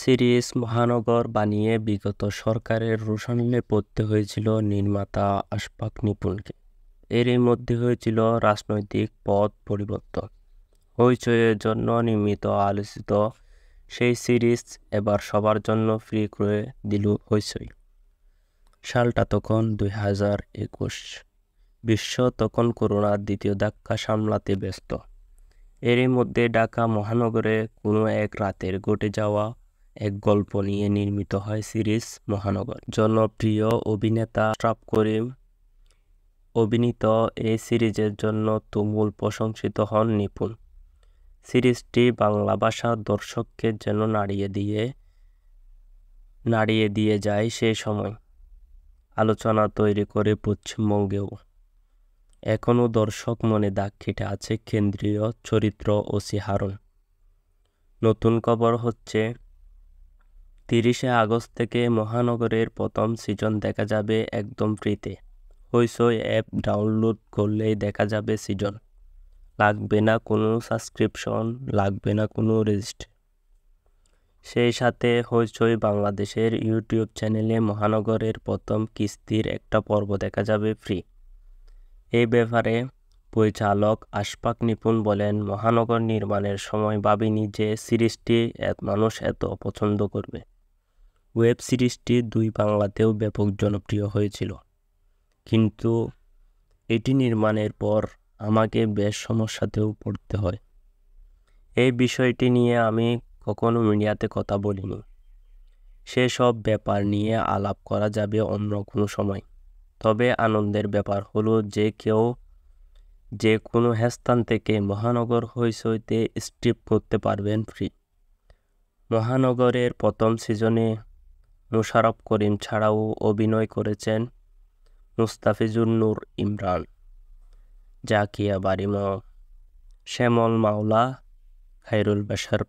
Series মহানগর বানিয়ে বিগত সরকারের রোষানলে পড়তে হয়েছিল নির্মাতা আশফাক নিপুণকে। এরই মধ্যে হয়েছিল রাজনৈতিক পথ পরিবর্তন। হইচইয়ের জন্য নির্মিত আলোচিত সেই সিরিজ এবার সবার জন্য ফ্রি করে দিল হইচই। সালটা তখন 2021। বিশ্ব তখন করোনার দ্বিতীয় ধাক্কা সামলাতে ব্যস্ত। এরই মধ্যে ঢাকা মহানগরে কোনো এক রাতের ঘটে যাওয়া এক গল্প নিয়ে নির্মিত হয় সিরিজ মহানগর। জনপ্রিয় অভিনেতা আশরাফ করিম অভিনীত এই সিরিজের জন্য তুমুল প্রশংসিত হন নিপুণ। সিরিজটি বাংলা ভাষার দর্শককে যেন নাড়িয়ে দিয়ে যায় সেই সময়। আলোচনা তৈরি করে পশ্চিমবঙ্গেও। এখনও দর্শক মনে দাগ কেটে আছে কেন্দ্রীয় চরিত্র ওসি হারুন। নতুন খবর হচ্ছে 30শে আগস্ট থেকে মহানগরের প্রথম সিজন দেখা যাবে একদম ফ্রিতে। হইচই অ্যাপ ডাউনলোড করলেই দেখা যাবে সিজন। লাগবে না কোনো সাবস্ক্রিপশন, লাগবে না কোনো রেজিস্ট্রি। সেই সাথে হইচই বাংলাদেশের ইউটিউব চ্যানেলে মহানগরের প্রথম কিস্তির একটা পর্ব দেখা যাবে ফ্রি। এই ব্যাপারে পরিচালক আশফাক নিপুণ বলেন, মহানগর নির্মাণের সময় ভাবিনি যে সিরিজটি মানুষ এত পছন্দ করবে। ওয়েব সিরিজটি 2 বাংলাতেও ব্যাপক জনপ্রিয় হয়েছিল, কিন্তু এটি নির্মাণের পর আমাকে বেশ সমস্যাতেও পড়তে হয়। এই বিষয়টি নিয়ে আমি কখনো মিডিয়াতে কথা বলিনি। সেসব ব্যাপার নিয়ে আলাপ করা যাবে অন্য কোনো সময়। তবে আনন্দের ব্যাপার হলো যে কোনো স্থান থেকে মহানগর হইচইতে স্ট্রিম করতে পারবেন ফ্রি। মহানগরের প্রথম সিজনে মোশাররফ করিম ছাড়াও অভিনয় করেছেন মুস্তাফিজুর নূর ইমরান, জাকিয়া বারিমা, শ্যামল মাওলা, খায়রুল বাশার।